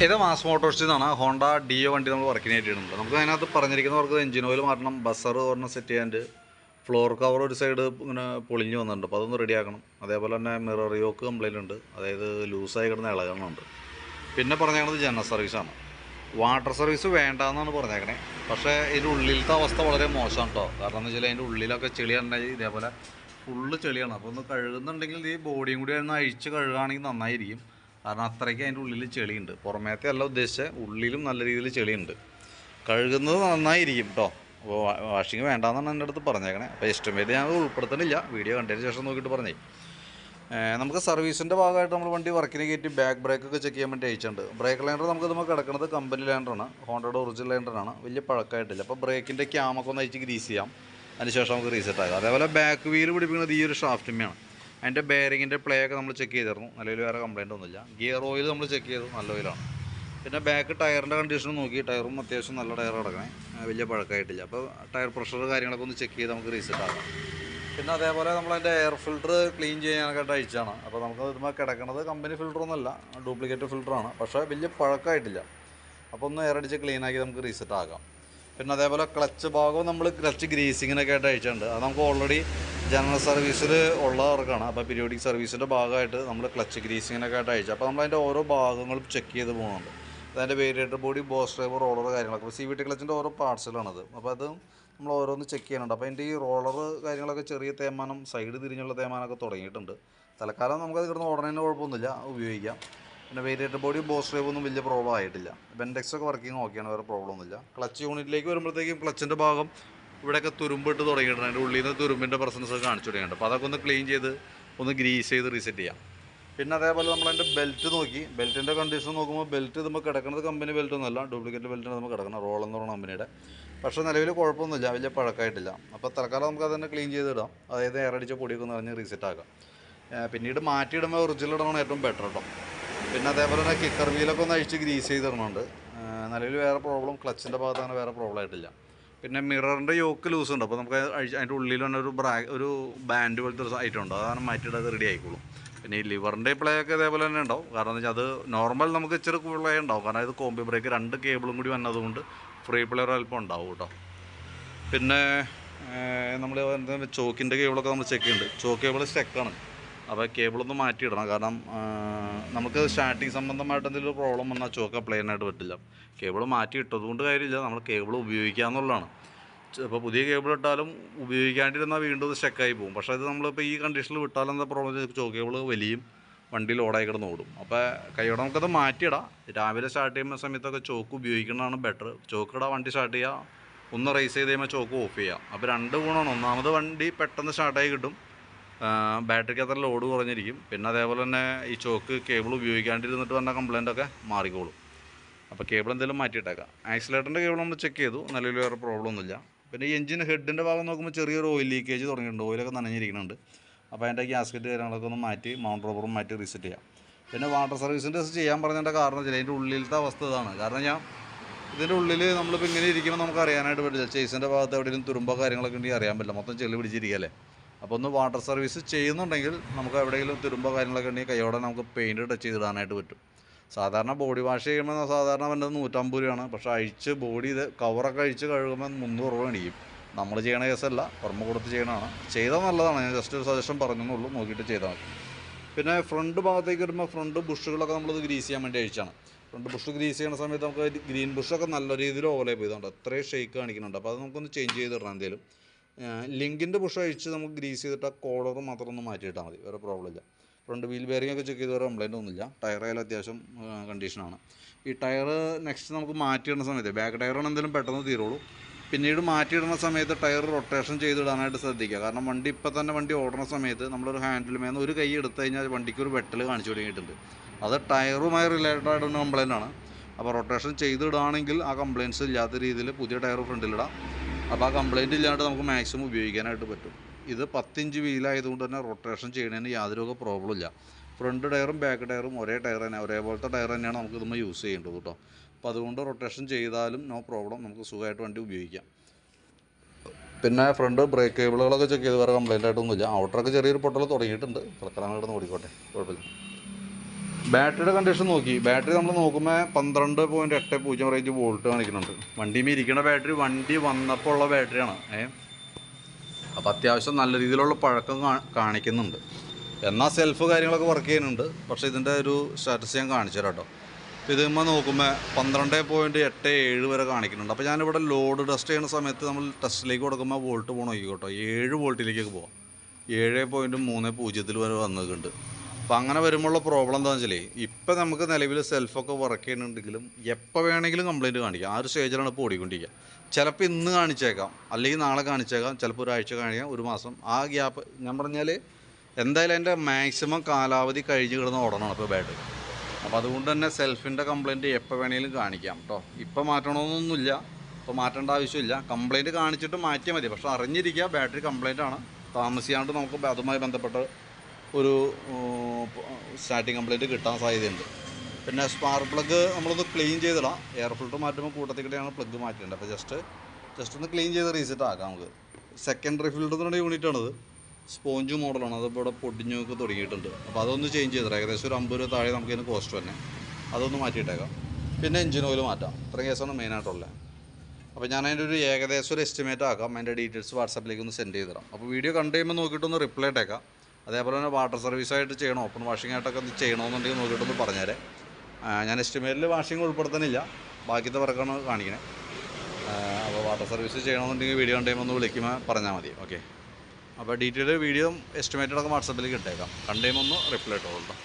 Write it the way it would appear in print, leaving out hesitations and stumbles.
ഇത് മാസ് മോട്ടോഴ്സിൽ നിന്നാണ് Honda deo വണ്ടി നമ്മൾ വർക്കിന് ആയിട്ടുണ്ട്. നമുക്ക് അതിനകത്ത് പറഞ്ഞിരിക്കുന്നവർക്ക് എഞ്ചിൻ ഓയിൽ മാറ്റണം, ബസർ ഒരെണ്ണം സെറ്റ് ചെയ്യാണ്ട്, ഫ്ലോർ കവർ ഒരു സൈഡ് ഇങ്ങനെ പൊളിഞ്ഞ് വന്നിട്ടുണ്ട്, അപ്പോൾ അതൊന്ന് റെഡിയാക്കണം. അതേപോലെ തന്നെ മിറർ യോക്ക് കംപ്ലൈൻറ്റ് ഉണ്ട്, അതായത് ലൂസായി കിടന്ന് ഇളകുന്നുണ്ട്. പിന്നെ പറഞ്ഞേക്കണത് ജനറൽ സർവീസാണ്. വാട്ടർ സർവീസ് വേണ്ടാന്നാണ് പറഞ്ഞേക്കണേ. പക്ഷേ ഇതിൻ്റെ ഉള്ളിലത്തെ അവസ്ഥ വളരെ മോശമാണ് കേട്ടോ. കാരണം എന്ന് വെച്ചാൽ അതിൻ്റെ ഉള്ളിലൊക്കെ ചെളിയുണ്ടെങ്കിൽ ഇതേപോലെ ഫുള്ള് ചെളിയാണ്. അപ്പോൾ ഒന്ന് കഴുകുന്നുണ്ടെങ്കിൽ ഈ ബോഡിയും കൂടി ഒന്ന് അഴിച്ച് കഴുകുകയാണെങ്കിൽ നന്നായിരിക്കും. കാരണം അത്രയ്ക്ക് അതിൻ്റെ ഉള്ളിൽ ചെളിയുണ്ട്. പുറമേത്തെ അല്ല ഉദ്ദേശിച്ച്, ഉള്ളിലും നല്ല രീതിയിൽ ചെളിയുണ്ട്. കഴുകുന്നത് നന്നായിരിക്കും കേട്ടോ. അപ്പോൾ വാഷിങ് വേണ്ടാന്നാണ് എൻ്റെ അടുത്ത് പറഞ്ഞേക്കണേ. അപ്പോൾ എസ്റ്റിമേറ്റ് ഞാൻ ഉൾപ്പെടുത്തുന്നില്ല, വീഡിയോ കണ്ടതിന് ശേഷം നോക്കിയിട്ട് പറഞ്ഞേ. നമുക്ക് സർവീസിൻ്റെ ഭാഗമായിട്ട് നമ്മൾ വണ്ടി വർക്കിന് കയറ്റി ബാക്ക് ബ്രേക്കൊക്കെ ചെക്ക് ചെയ്യാൻ വേണ്ടി അയച്ചിട്ടുണ്ട്. ബ്രേക്ക് ലൈൻഡർ നമുക്ക് നമ്മൾ കിടക്കുന്നത് കമ്പനി ലൈൻഡറാണ്, ഹോണ്ടയുടെ ഒറിജിനൽ ലൈൻഡറാണ്. വലിയ പഴക്കമായിട്ടില്ല. അപ്പോൾ ബ്രേക്കിൻ്റെ ക്യാമൊക്കെ ഒന്ന് അയച്ച് ഗ്രീസ് ചെയ്യാം, അതിനുശേഷം നമുക്ക് റീസെറ്റ് ആകാം. അതേപോലെ ബാക്ക് വീല് പിടിപ്പിക്കുന്നത് ഈ ഒരു ഷാഫ്റ്റിമ്മയാണ്. അതിൻ്റെ ബെയറിങ്ങിൻ്റെ പ്ലേ ഒക്കെ നമ്മൾ ചെക്ക് ചെയ്തിരുന്നു, നിലവിൽ വേറെ കംപ്ലയിൻ്റ് ഒന്നുമില്ല. ഗിയർ ഓയിൽ നമ്മൾ ചെക്ക് ചെയ്തു, നല്ല ഓയിലാണ്. പിന്നെ ബാക്ക് ടയറിൻ്റെ കണ്ടീഷൻ നോക്കി, ടയറും അത്യാവശ്യം നല്ല ടയർ കിടക്കണേ, വലിയ പഴക്കമായിട്ടില്ല. അപ്പോൾ ടയർ പ്രഷർ കാര്യങ്ങളൊക്കെ ഒന്ന് ചെക്ക് ചെയ്ത് നമുക്ക് റീസെറ്റ് ആകാം. പിന്നെ അതേപോലെ നമ്മളതിൻ്റെ എയർ ഫിൽറ്റർ ക്ലീൻ ചെയ്യാനൊക്കെ അയച്ചാണ്. അപ്പോൾ നമുക്ക് ഇതുമ്പോൾ കിടക്കുന്നത് കമ്പനി ഫിൽറ്ററൊന്നുമല്ല, ഡ്യൂപ്ലിക്കേറ്റ് ഫിൽറ്ററാണ്. പക്ഷേ വലിയ പഴക്കമായിട്ടില്ല. അപ്പോൾ ഒന്ന് എയർ അടിച്ച് ക്ലീനാക്കി നമുക്ക് റീസെറ്റ് ആകാം. പിന്നെ അതേപോലെ ക്ലച്ച് ഭാഗവും നമ്മൾ ക്ലച്ച് ഗ്രീസിങ്ങിനൊക്കെ ആയിട്ട് അയച്ചിട്ടുണ്ട്. അത് നമുക്ക് ഓൾറെഡി ജനറൽ സർവീസിൽ ഉള്ളവർക്കാണ്. അപ്പോൾ പീരിയോഡിക് സർവീസിൻ്റെ ഭാഗമായിട്ട് നമ്മൾ ക്ലച്ച് ഗ്രീസിങ്ങിനൊക്കെ ആയിട്ട് അയച്ചു. അപ്പോൾ നമ്മളതിൻ്റെ ഓരോ ഭാഗങ്ങളും ചെക്ക് ചെയ്ത് പോകുന്നുണ്ട്. അതിൻ്റെ variator body, boss driver, roller കാര്യങ്ങളൊക്കെ. അപ്പോൾ CVT ക്ലച്ചിൻ്റെ ഓരോ പാർട്സിലാണത്. അപ്പോൾ അത് നമ്മൾ ഓരോന്ന് ചെക്ക് ചെയ്യാനുണ്ട്. അപ്പോൾ അതിൻ്റെ ഈ റോളർ കാര്യങ്ങളൊക്കെ ചെറിയ തേയ്മാനം, സൈഡ് തിരിഞ്ഞുള്ള തേയ്മാനമൊക്കെ തുടങ്ങിയിട്ടുണ്ട്. തൽക്കാലം നമുക്കത് കിടന്ന് ഓടണതിന് കുഴപ്പമൊന്നുമില്ല, ഉപയോഗിക്കാം. പിന്നെ വേരിയേറ്റർ ബോഡി, ബോസ് ഡ്രൈവ് ഒന്നും വലിയ പ്രോബ്ലം ആയിട്ടില്ല. ബെൻഡെക്സൊക്കെ വർക്കിംഗ് ഓക്കെയാണ്, വേറെ പ്രോബ്ലം ഒന്നുമില്ല. ക്ലച്ച് യൂണിറ്റിലേക്ക് വരുമ്പോഴത്തേക്കും ക്ലച്ചിൻ്റെ ഭാഗം ഇവിടെയൊക്കെ തുരുമ്പിട്ട് തുടങ്ങിയിട്ടുണ്ട്. അതിൻ്റെ ഉള്ളിൽ നിന്ന് തുരുമ്പിൻ്റെ പ്രസൻസ് ഒക്കെ കാണിച്ചു തുടങ്ങിയിട്ടുണ്ട്. അപ്പോൾ അതൊക്കെ ഒന്ന് ക്ലീൻ ചെയ്ത് ഒന്ന് ഗ്രീസ് ചെയ്ത് റീസെറ്റ് ചെയ്യാം. പിന്നെ അതേപോലെ നമ്മളതിൻ്റെ ബെൽറ്റ് നോക്കി, ബെൽറ്റിൻ്റെ കണ്ടീഷൻ നോക്കുമ്പോൾ ബെൽറ്റ് നമുക്ക് കിടക്കുന്നത് കമ്പനി ബെൽറ്റ് ഒന്നുമല്ല, ഡ്യൂപ്ലിക്കേറ്റ് ബെൽറ്റാണ് നമുക്ക് കിടക്കുന്നത്, റോൾ എന്ന് പറയുന്ന കമ്പനിയുടെ. പക്ഷേ നിലവിൽ കുഴപ്പമൊന്നുമില്ല, വലിയ പഴക്കമായിട്ടില്ല. അപ്പോൾ തൽക്കാലം നമുക്ക് അത് തന്നെ ക്ലീൻ ചെയ്തിടാം, അതായത് എയർ അടിച്ച പൊടിയൊക്കെ ഒന്ന് പറഞ്ഞ് റീസെറ്റ് ആക്കാം. പിന്നീട് മാറ്റിയിടുമ്പോൾ ഒറിജിനൽ ഇടണം ഏറ്റവും ബെറ്റർ കേട്ടോ. പിന്നെ അതേപോലെ തന്നെ കിക്കർ വീലൊക്കെ ഒന്ന് അഴിച്ച് ഗ്രീസ് ചെയ്തിടുന്നുണ്ട്. നിലവിൽ വേറെ പ്രോബ്ലം, ക്ലച്ചിൻ്റെ ഭാഗത്ത് അങ്ങനെ വേറെ പ്രോബ്ലം ആയിട്ടില്ല. പിന്നെ മിററിൻ്റെ യോക്ക് ലൂസ് ഉണ്ട്. അപ്പോൾ നമുക്ക് അതിൻ്റെ ഉള്ളിൽ തന്നെ ഒരു ബാൻഡ് പോലത്തെ ഒരു ഐറ്റം ഉണ്ട്, അതാണ് മാറ്റിയിട്ട് അത് റെഡി ആയിക്കോളും. പിന്നെ ഈ ലിവറിൻ്റെ പ്ലേ ഒക്കെ ഇതേപോലെ തന്നെ ഉണ്ടാവും. കാരണം എന്ന് വെച്ചാൽ അത് നോർമൽ നമുക്ക് ഇച്ചിരി പ്ലേ ഉണ്ടാവും, കാരണം ഇത് കോമ്പി ബ്രേക്ക് 2 കേബിളും കൂടി വന്നതുകൊണ്ട് ഫ്രീ പ്ലെയർ അല്പം ഉണ്ടാവും കേട്ടോ. പിന്നെ നമ്മൾ ചോക്കിൻ്റെ കേബിളൊക്കെ നമ്മൾ ചെക്ക് ചെയ്യുന്നുണ്ട്. ചോക്ക് കേബിൾ സ്റ്റക്കാണ്, അപ്പോൾ കേബിളൊന്ന് മാറ്റിയിടണം. കാരണം നമുക്ക് സ്റ്റാർട്ടിങ് സംബന്ധമായിട്ട് എന്തെങ്കിലും പ്രോബ്ലം വന്നാൽ ചോക്ക് അപ്ലൈ ചെയ്യാനായിട്ട് പറ്റില്ല. കേബിൾ മാറ്റി ഇട്ടതുകൊണ്ട് കാര്യമില്ല, നമ്മൾ കേബിൾ ഉപയോഗിക്കുക എന്നുള്ളതാണ്. ഇപ്പോൾ പുതിയ കേബിൾ ഇട്ടാലും ഉപയോഗിക്കാണ്ടിരുന്നാൽ വീണ്ടും സ്റ്റക്കായി പോകും. പക്ഷേ ഇത് നമ്മളിപ്പോൾ ഈ കണ്ടീഷനിൽ വിട്ടാലും എന്താ പ്രോബ്ലം, ചോക്ക് കേബിൾ വലിയും വണ്ടി ലോഡായി കിടന്ന് ഓടും. അപ്പോൾ കൈയോടെ നമുക്കത് മാറ്റിയിടാം. രാവിലെ സ്റ്റാർട്ട് ചെയ്യുന്ന സമയത്തൊക്കെ ചോക്ക് ഉപയോഗിക്കുന്നതാണ് ബെറ്റർ. ചോക്കിടാ വണ്ടി സ്റ്റാർട്ട് ചെയ്യുക, ഒന്ന് റേസ് ചെയ്ത് കഴിയുമ്പോൾ ചോക്ക് ഓഫ് ചെയ്യാം. അപ്പോൾ 2 ഗുണമാണ്. ഒന്നാമത് വണ്ടി പെട്ടെന്ന് സ്റ്റാർട്ടായി കിട്ടും, ബാറ്ററിക്ക് അത്ര ലോഡ് കുറഞ്ഞിരിക്കും. പിന്നെ അതേപോലെ തന്നെ ഈ ചോക്ക് കേബിൾ ഉപയോഗിക്കാണ്ടിരുന്നിട്ട് വന്ന കംപ്ലൈൻറ്റൊക്കെ മാറിക്കോളും. അപ്പോൾ കേബിൾ എന്തെങ്കിലും മാറ്റിയിട്ടേക്കാം. ആക്സിലേറ്ററിൻ്റെ കേബിൾ നമ്മൾ ചെക്ക് ചെയ്തു, നിലവിൽ വേറെ പ്രോബ്ലം ഒന്നുമില്ല. പിന്നെ ഈ എഞ്ചിൻ ഹെഡിൻ്റെ ഭാഗം നോക്കുമ്പോൾ ചെറിയൊരു ഓയിൽ ലീക്കേജ് തുടങ്ങിയിട്ടുണ്ട്, ഓയിലൊക്കെ നനഞ്ഞിരിക്കുന്നുണ്ട്. അപ്പോൾ അതിൻ്റെ ഗ്യാസ്കറ്റ് കാര്യങ്ങളൊക്കെ ഒന്ന് മാറ്റി, മൗണ്ട് റബ്ബറും മാറ്റി റീസെറ്റ് ചെയ്യാം. പിന്നെ വാട്ടർ സർവീസിൻ്റെ ടെസ്റ്റ് ചെയ്യാൻ പറഞ്ഞതിൻ്റെ കാരണം വെച്ചാൽ അതിൻ്റെ ഉള്ളിലത്തെ അവസ്ഥ ഇതാണ്. കാരണം ഇതിൻ്റെ ഉള്ളിൽ നമ്മളിപ്പോൾ ഇങ്ങനെ ഇരിക്കുമ്പോൾ നമുക്ക് അറിയാനായിട്ട് പറ്റില്ല. ചേസിൻ്റെ ഭാഗത്ത് എവിടെയെങ്കിലും തുരുമ്പോ കാര്യങ്ങളൊക്കെ ഉണ്ടെങ്കിൽ അറിയാൻ പറ്റില്ല, മൊത്തം ചെളി പിടിച്ചിരിക്കുകയല്ലേ. അപ്പോൾ ഒന്ന് വാട്ടർ സർവീസ് ചെയ്യുന്നുണ്ടെങ്കിൽ നമുക്ക് എവിടെയെങ്കിലും തുരുമ്പോ കാര്യങ്ങളൊക്കെ ഉണ്ടെങ്കിൽ കൈയോടെ നമുക്ക് പെയിൻറ്റ് ടച്ച് ചെയ്തിടാനായിട്ട് പറ്റും. സാധാരണ ബോഡി വാഷ് ചെയ്യുമ്പോൾ സാധാരണ വേണ്ടത് 150 രൂപയാണ്. പക്ഷേ അഴിച്ച് ബോഡി ഇത് കവറൊക്കെ അഴിച്ച് കഴുകുമ്പോൾ 300 രൂപ മേടിക്കും. നമ്മൾ ചെയ്യണ കേസല്ല, പുറമെ കൊടുത്ത് ചെയ്യണതാണ്. ചെയ്താൽ നല്ലതാണ്, ഞാൻ ജസ്റ്റ് ഒരു സജഷൻ പറഞ്ഞെന്നുള്ളൂ, നോക്കിയിട്ട് ചെയ്താൽ മതി. പിന്നെ ഫ്രണ്ട് ഭാഗത്തേക്ക് വരുമ്പോൾ ഫ്രണ്ട് ബുഷുകളൊക്കെ നമ്മളത് ഗ്രീസ് ചെയ്യാൻ വേണ്ടി അഴിച്ചാണ്. ഫ്രണ്ട് ബുഷ് ഗ്രീസ് ചെയ്യുന്ന സമയത്ത് നമുക്ക് ഗ്രീൻ ബുഷൊക്കെ നല്ല രീതിയിൽ ഓവലായി പോയതുകൊണ്ട് അത്രയും ഷേക്ക് കാണിക്കുന്നുണ്ട്. അപ്പോൾ അത് നമുക്കൊന്ന് ചേഞ്ച് ചെയ്തിടണം. എന്തെങ്കിലും ലിങ്കിൻ്റെ ബുഷ് അഴിച്ച് നമുക്ക് ഗ്രീസ് ചെയ്തിട്ട് ആ കോളർ മാത്രം ഒന്ന് മാറ്റിയിട്ടാൽ മതി, വേറെ പ്രോബ്ലം ഇല്ല. ഫ്രണ്ട് വീൽ ബെയറിംഗ് ഒക്കെ ചെക്ക് ചെയ്ത് വേറെ കംപ്ലൈൻ്റ് ഒന്നുമില്ല. ടയറായാലും അത്യാവശ്യം കണ്ടീഷനാണ്. ഈ ടയർ നെക്സ്റ്റ് നമുക്ക് മാറ്റിയിടുന്ന സമയത്ത് ബാക്ക് ടയറാണ് എന്തെങ്കിലും പെട്ടെന്ന് തീരുള്ളൂ. പിന്നീട് മാറ്റിയിടുന്ന സമയത്ത് ടയർ റൊട്ടേഷൻ ചെയ്തിടാനായിട്ട് ശ്രദ്ധിക്കുക. കാരണം വണ്ടി ഓടുന്ന സമയത്ത് നമ്മളൊരു ഹാൻഡിലുമേന്ന് ഒരു കൈ എടുത്തു കഴിഞ്ഞാൽ വണ്ടിക്ക് ഒരു വെട്ടൽ കാണിച്ചു തുടങ്ങിയിട്ടുണ്ട്. അത് ടയറുമായി റിലേറ്റഡ് ആയിട്ടുള്ള കംപ്ലൈൻ്റ് ആണ്. അപ്പോൾ റൊട്ടേഷൻ ചെയ്തിടുകയാണെങ്കിൽ ആ കംപ്ലയിൻറ്റ്സ് ഇല്ലാത്ത രീതിയിൽ പുതിയ ടയർ ഫ്രണ്ടിലിടാം. അപ്പോൾ ആ കംപ്ലയിൻറ്റ് ഇല്ലാണ്ട് നമുക്ക് മാക്സിമം ഉപയോഗിക്കാനായിട്ട് പറ്റും. ഇത് 10 ഇഞ്ച് വീലായതുകൊണ്ട് തന്നെ റൊട്ടേഷൻ ചെയ്യുന്നതിന് യാതൊരു പ്രോബ്ലം ഇല്ല. ഫ്രണ്ട് ടയറും ബാക്ക് ടയറും ഒരേ ടയർ തന്നെ, ഒരേപോലത്തെ ടയർ തന്നെയാണ് നമുക്ക് ഇതുമ്പോൾ യൂസ് ചെയ്യേണ്ടത് കേട്ടോ. അപ്പോൾ അതുകൊണ്ട് റൊട്ടേഷൻ ചെയ്താലും നോ പ്രോബ്ലം, നമുക്ക് സുഖമായിട്ട് വണ്ടി ഉപയോഗിക്കാം. പിന്നെ ഫ്രണ്ട് ബ്രേക്ക് കേബിളുകളൊക്കെ ചെക്ക് ചെയ്ത് വേറെ കംപ്ലയിൻ്റ് ആയിട്ടൊന്നുമില്ല. ഔട്ടറൊക്കെ ചെറിയൊരു പൊട്ടൽ തുടങ്ങിയിട്ടുണ്ട്, തൽക്കാലം കിടന്ന് ഓടിക്കോട്ടെ, കുഴപ്പമില്ല. ബാറ്ററിയുടെ കണ്ടീഷൻ നോക്കി. ബാറ്ററി നമ്മൾ നോക്കുമ്പോൾ 12.80 റേഞ്ച് വോൾട്ട് കാണിക്കുന്നുണ്ട്. വണ്ടിയിൽ ഇരിക്കുന്ന ബാറ്ററി വണ്ടി വന്നപ്പോൾ ഉള്ള ബാറ്ററിയാണ്. അപ്പോൾ അത്യാവശ്യം നല്ല രീതിയിലുള്ള പഴക്കം കാണിക്കുന്നുണ്ട്. എന്നാൽ സെൽഫ് കാര്യങ്ങളൊക്കെ വർക്ക് ചെയ്യുന്നുണ്ട്. പക്ഷേ ഇതിൻ്റെ ഒരു സ്റ്റാറ്റസ് ഞാൻ കാണിച്ചു തരാം കേട്ടോ. ഇത് നമ്മൾ നോക്കുമ്പോൾ 12.87 വരെ കാണിക്കുന്നുണ്ട്. അപ്പോൾ ഞാനിവിടെ ലോഡ് ടെസ്റ്റ് ചെയ്യുന്ന സമയത്ത് നമ്മൾ ടെസ്റ്റിലേക്ക് കൊടുക്കുമ്പോൾ വോൾട്ട് പോകണം കേട്ടോ. 7 വോൾട്ടിലേക്കൊക്കെ പോകാം. 7.30 വരെ വന്നിട്ടുണ്ട്. അപ്പോൾ അങ്ങനെ വരുമ്പോഴുള്ള പ്രോബ്ലം എന്താണെന്ന് വെച്ചാൽ ഇപ്പം നമുക്ക് നിലവിൽ സെൽഫൊക്കെ വർക്ക് ചെയ്യുന്നുണ്ടെങ്കിലും എപ്പോൾ വേണമെങ്കിലും കംപ്ലയിൻറ്റ് കാണിക്കാം. ആ ഒരു സ്റ്റേജിലാണ് ഇപ്പോൾ ഓടിക്കൊണ്ടിരിക്കുക. ചിലപ്പോൾ ഇന്ന് കാണിച്ചേക്കാം, അല്ലെങ്കിൽ നാളെ കാണിച്ചേക്കാം, ചിലപ്പോൾ ഒരാഴ്ച കാണിക്കാം, ഒരു മാസം. ആ ഗ്യാപ്പ് ഞാൻ പറഞ്ഞാൽ എന്തായാലും എൻ്റെ മാക്സിമം കാലാവധി കഴിഞ്ഞ് കിടന്ന് ഓടണം ഇപ്പോൾ ബാറ്ററി. അപ്പോൾ അതുകൊണ്ട് തന്നെ സെൽഫിൻ്റെ കംപ്ലയിൻറ്റ് എപ്പോൾ വേണമെങ്കിലും കാണിക്കാം കേട്ടോ. ഇപ്പോൾ മാറ്റണമെന്നൊന്നുമില്ല, ഇപ്പോൾ മാറ്റേണ്ട ആവശ്യമില്ല. കംപ്ലയിൻറ്റ് കാണിച്ചിട്ട് മാറ്റിയാൽ മതി. പക്ഷേ അറിഞ്ഞിരിക്കുക ബാറ്ററി കംപ്ലയിൻ്റ് ആണ്. താമസിയാണ്ട് നമുക്ക് അതുമായി ബന്ധപ്പെട്ട് ഒരു സ്റ്റാർട്ടിങ് കംപ്ലയിൻറ്റ് കിട്ടാൻ സാധ്യതയുണ്ട്. പിന്നെ സ്പാർക്ക് പ്ലഗ് നമ്മളൊന്ന് ക്ലീൻ ചെയ്തിടാം. എയർ ഫിൽറ്റർ മാറ്റുമ്പോൾ കൂട്ടത്തിൽ കൂടെയാണ് പ്ലഗ് മാറ്റേണ്ടത്. അപ്പോൾ ജസ്റ്റ് ഒന്ന് ക്ലീൻ ചെയ്ത് റീസെറ്റ് ആക്കാം നമുക്ക്. സെക്കൻഡറി ഫിൽറ്ററിൻ്റെ യൂണിറ്റാണിത്. സ്പോഞ്ച് മോഡലാണ്. അതിപ്പോൾ ഇവിടെ പൊടിഞ്ഞൊക്കെ തുടങ്ങിയിട്ടുണ്ട്. അപ്പോൾ അതൊന്ന് ചേഞ്ച് ചെയ്തിടാം. ഏകദേശം ഒരു 50 രൂപ താഴെ നമുക്ക് ഇതിന് കോസ്റ്റ് തന്നെ. അതൊന്ന് മാറ്റിയിട്ടേക്കാം. പിന്നെ എഞ്ചിൻ ഓയിൽ മാറ്റാം. ഇത്രയും കേസാണ് മെയിനായിട്ടുള്ളത്. അപ്പോൾ ഞാൻ അതിൻ്റെ ഒരു ഏകദേശം ഒരു എസ്റ്റിമേറ്റ് ആക്കാം. അതിൻ്റെ ഡീറ്റെയിൽസ് വാട്സാപ്പിലേക്ക് ഒന്ന് സെൻഡ് ചെയ്ത് തരാം. അപ്പോൾ വീഡിയോ കണ്ടു കഴിയുമ്പോൾ നോക്കിയിട്ടൊന്ന് റിപ്ലൈ ഇട്ടേക്കാം. അതേപോലെ തന്നെ വാട്ടർ സർവീസായിട്ട് ചെയ്യണോ, ഓപ്പൺ വാഷിംഗ് ആയിട്ടൊക്കെ ചെയ്യണമെന്നുണ്ടെങ്കിൽ നോക്കിയിട്ടൊന്ന് പറഞ്ഞേരെ. ഞാൻ എസ്റ്റിമേറ്റിൽ വാഷിംഗ് ഉൾപ്പെടുത്തുന്നില്ല, ബാക്കിയത്തെ വർക്കാണ് കാണിക്കണേ. അപ്പോൾ വാട്ടർ സർവീസ് ചെയ്യണമെന്നുണ്ടെങ്കിൽ വീഡിയോ കണ്ടു കഴിയുമ്പോൾ ഒന്ന് വിളിക്കുമ്പോൾ പറഞ്ഞാൽ മതി. ഓക്കെ. അപ്പോൾ ഡീറ്റെയിൽ വീഡിയോ എസ്റ്റിമേറ്റഡൊക്കെ വാട്സാപ്പിലേക്ക് ഇട്ടേക്കാം. കണ്ടു കഴിയുമ്പോൾ ഒന്ന് റിപ്ലൈ ഇട്ടോളൂ കേട്ടോ.